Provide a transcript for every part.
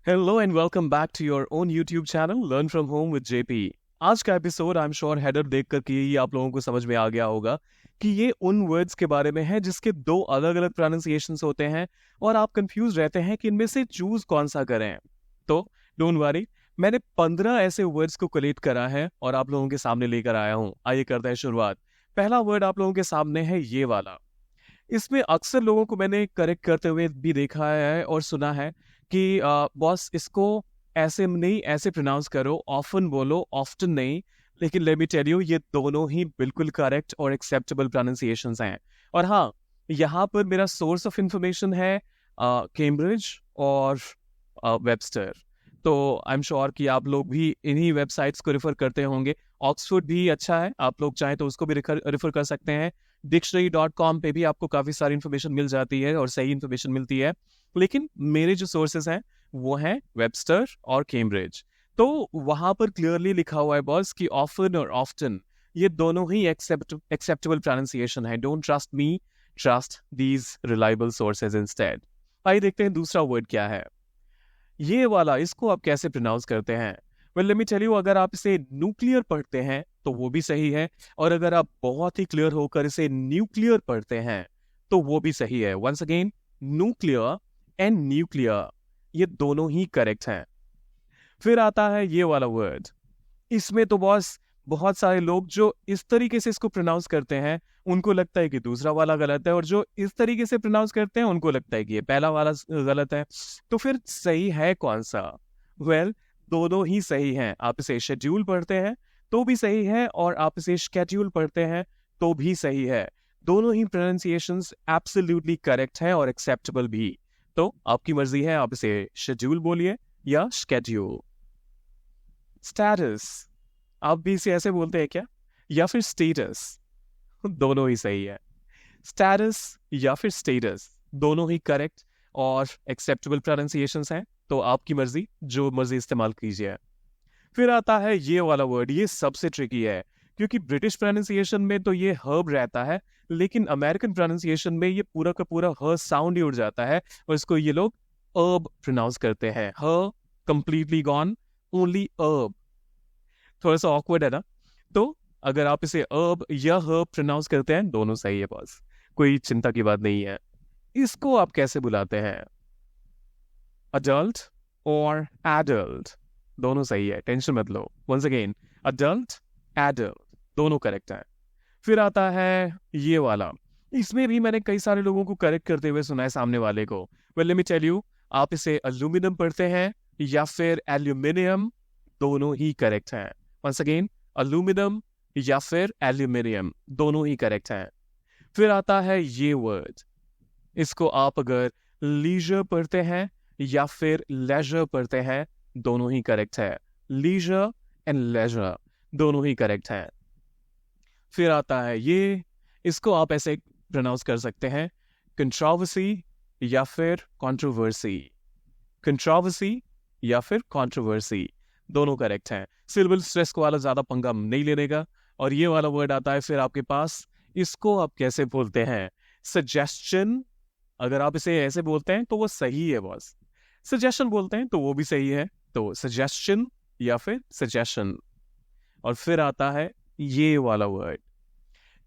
Hello and welcome back to your own YouTube channel Learn from Home with JP। आज का episode I am sure header देख कर के ही आप लोगों को समझ में आ गया होगा कि ये उन वर्ड्स के बारे में है जिसके दो अलग अलग प्रोनाउंसिएशंस होते हैं और आप कंफ्यूज रहते हैं कि इनमें से चूज कौन सा करें। तो डोंट वरी, मैंने 15 ऐसे वर्ड्स को कलेक्ट करा है और आप लोगों के सामने लेकर आया हूं। आइए करते हैं शुरुआत। पहला वर्ड आप लोगों के सामने है ये वाला। इसमें अक्सर लोगों को मैंने करेक्ट करते हुए भी देखा है और सुना है कि बॉस इसको ऐसे नहीं ऐसे प्रोनाउंस करो, ऑफन बोलो, ऑफ्टन नहीं। लेकिन लेट मी टेल यू, ये दोनों ही बिल्कुल करेक्ट और एक्सेप्टेबल प्रोनाउंसिएशंस हैं। और हाँ, यहाँ पर मेरा सोर्स ऑफ इंफॉर्मेशन है कैम्ब्रिज और वेबस्टर। तो आई एम श्योर कि आप लोग भी इन्हीं वेबसाइट्स को रेफर करते होंगे। ऑक्सफोर्ड भी अच्छा है, आप लोग चाहें तो उसको भी रेफर कर सकते हैं। dictionary.com पे भी आपको काफी सारी इन्फॉर्मेशन मिल जाती है और सही इन्फॉर्मेशन मिलती है। लेकिन मेरे जो सोर्सेस हैं वो हैं वेबस्टर और कैम्ब्रिज। तो वहां पर क्लियरली लिखा हुआ है बॉस कि ऑफन और ऑफ्टन ये दोनों ही एक्सेप्टेबल प्रोनाउंसिएशन है। Don't trust me, trust these reliable sources instead. आइए देखते हैं दूसरा वर्ड क्या है। ये वाला, इसको आप कैसे प्रोनाउंस करते हैं? Well let me tell you, अगर आप इसे न्यूक्लियर पढ़ते हैं तो वो भी सही है, और अगर आप बहुत ही क्लियर होकर इसे न्यूक्लियर पढ़ते हैं तो वो भी सही है। Once again, nuclear and nuclear ये दोनों ही करेक्ट हैं। फिर आता है ये वाला वर्ड। इसमें तो बॉस बहुत सारे लोग जो इस तरीके से इसको प्रोनाउंस करते हैं उनको लगता है कि दूसरा वाला गलत है, और जो इस तरीके से प्रोनाउंस करते हैं उनको लगता है कि ये पहला वाला गलत है। तो फिर सही है कौन सा? वेल, दोनों ही सही हैं। आप इसे शेड्यूल पढ़ते हैं तो भी सही है, और आप इसे स्केड्यूल पढ़ते हैं तो भी सही है। दोनों ही प्रोनाउंसिएशंस एब्सोल्युटली करेक्ट है और एक्सेप्टेबल भी। तो आपकी मर्जी है, आप इसे शेड्यूल बोलिए या स्केड्यूल। स्टेटस, आप भी इसे ऐसे बोलते हैं क्या, या फिर स्टेटस? दोनों ही सही है। स्टेटस या फिर स्टेटस दोनों ही करेक्ट और एक्सेप्टेबल प्रोनाउंसिएशंस हैं। तो आपकी मर्जी, जो मर्जी इस्तेमाल कीजिए। फिर आता है ये वाला वर्ड। ये सबसे ट्रिकी है क्योंकि ब्रिटिश प्रोनाउंसिएशन में तो ये हर्ब रहता है, लेकिन अमेरिकन प्रोनाउंसिएशन में ये पूरा का पूरा ह साउंड ही उड़ जाता है और इसको ये लोग अर्ब प्रोनाउंस करते हैं। ह कंप्लीटली गॉन, ओनली अर्ब। थोड़ा सा ऑकवर्ड है ना? तो अगर आप इसे अर्ब या हर्ब प्रोनाउंस करते हैं, दोनों सही है बॉस, कोई चिंता की बात नहीं है। इसको आप कैसे बुलाते हैं? अडल्ट और एडल्ट दोनों सही है, टेंशन मत लो। वंस अगेन, अडल्ट, एडल्ट दोनों करेक्ट है। फिर आता है ये वाला। इसमें भी मैंने कई सारे लोगों को करेक्ट करते हुए सुना है सामने वाले को। Well let me tell you, आप इसे एल्यूमिनियम पढ़ते हैं या फिर एल्यूमिनियम, दोनों ही करेक्ट हैं। वंस अगेन, एल्यूमिनियम या फिर एल्यूमिनियम दोनों ही करेक्ट हैं। फिर आता है ये वर्ड। इसको आप अगर लीजर पढ़ते हैं या फिर लेजर पढ़ते हैं, दोनों ही करेक्ट है। लीजर एंड लेजर दोनों ही करेक्ट है। फिर आता है ये, इसको आप ऐसे प्रोनाउंस कर सकते हैं, कंट्रोवर्सी या फिर कंट्रोवर्सी। कंट्रोवर्सी या फिर कंट्रोवर्सी दोनों करेक्ट हैं। सिलेबल स्ट्रेस को वाला ज्यादा पंगा नहीं लेने का। और ये वाला वर्ड आता है फिर आपके पास, इसको आप कैसे बोलते हैं? सजेशन। अगर आप इसे ऐसे बोलते हैं तो वो सही है बॉस, सजेशन बोलते हैं तो वो भी सही है। तो सजेशन या फिर सजेशन। और फिर आता है ये वाला वर्ड।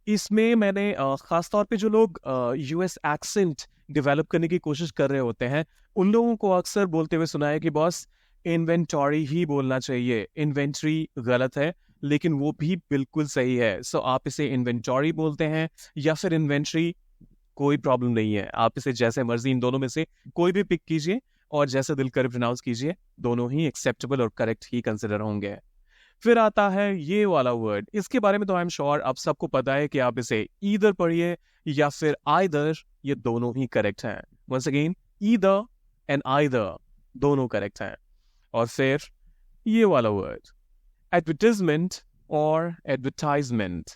इसमें मैंने खासतौर पे जो लोग यूएस एक्सेंट डेवलप करने की कोशिश कर रहे होते हैं उन लोगों को अक्सर बोलते हुए सुना है कि बॉस इन्वेंटरी ही बोलना चाहिए। इन्वेंट्री गलत है, लेकिन वो भी बिल्कुल सही है। सो आप इसे इन्वेंटरी बोलते हैं या फिर इन्वेंट्री, कोई प्रॉब्लम नहीं है। आप इसे जैसे मर्जी इन दोनों में से कोई भी पिक कीजिए और जैसे दिल करे प्रोनाउंस कीजिए, दोनों ही एक्सेप्टेबल और करेक्ट ही कंसिडर होंगे। फिर आता है ये वाला वर्ड। इसके बारे में तो आई एम श्योर आप सबको पता है कि आप इसे ईदर पढ़िए या फिर आइदर, ये दोनों ही करेक्ट हैं। Once again, either and either दोनों करेक्ट हैं। और फिर ये वाला वर्ड, एडवर्टाइजमेंट और एडवर्टाइजमेंट।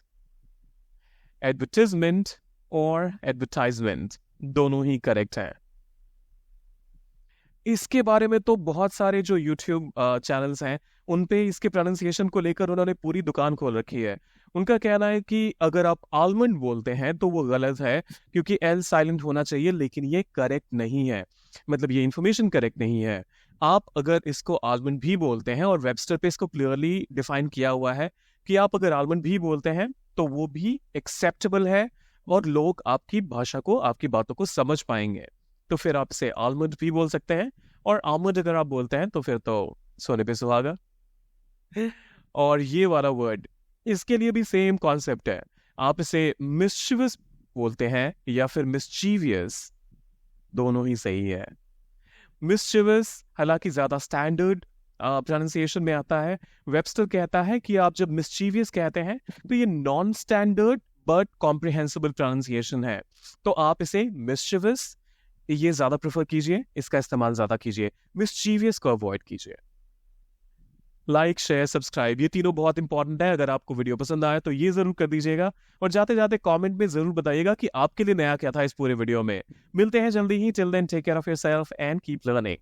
एडवर्टाइजमेंट और एडवर्टाइजमेंट दोनों ही करेक्ट हैं। इसके बारे में तो बहुत सारे जो YouTube चैनल्स हैं उन पे इसके प्रोनाउंसिएशन को लेकर उन्होंने पूरी दुकान खोल रखी है। उनका कहना है कि अगर आप आलमंड बोलते हैं तो वो गलत है, क्योंकि एल साइलेंट होना चाहिए, लेकिन ये करेक्ट नहीं है। मतलब ये इंफॉर्मेशन करेक्ट नहीं है। आप अगर इसको आलमंड भी बोलते हैं, और वेबस्टर पे इसको क्लियरली डिफाइन किया हुआ है कि आप अगर आलमंड भी बोलते हैं तो वो भी एक्सेप्टेबल है, और लोग आपकी भाषा को, आपकी बातों को समझ पाएंगे। तो फिर आप इसे आलमंड भी बोल सकते हैं। और आलमंड अगर आप बोलते हैं तो फिर तो सोने पे सुहागा। और ये वाला वर्ड, इसके लिए भी सेम कॉन्सेप्ट है। आप इसे मिस्chievous बोलते हैं या फिर मिस्चीवियस, दोनों ही सही है। मिस्chievous हालांकि ज्यादा स्टैंडर्ड प्रोनाउंसिएशन में आता है। वेबस्टर कहता है कि आप जब मिस्चीवियस कहते हैं तो ये non standard but comprehensible pronunciation है। तो आप इसे मिस्chievous ये ज्यादा प्रेफर कीजिए, इसका इस्तेमाल ज्यादा कीजिए, मिस्चीवियस को अवॉइड कीजिए। लाइक, शेयर, सब्सक्राइब, ये तीनों बहुत इंपॉर्टेंट है। अगर आपको वीडियो पसंद आया तो ये जरूर कर दीजिएगा, और जाते जाते कमेंट में जरूर बताइएगा कि आपके लिए नया क्या था इस पूरे वीडियो में। मिलते हैं जल्दी ही। Till then take care of yourself and keep learning.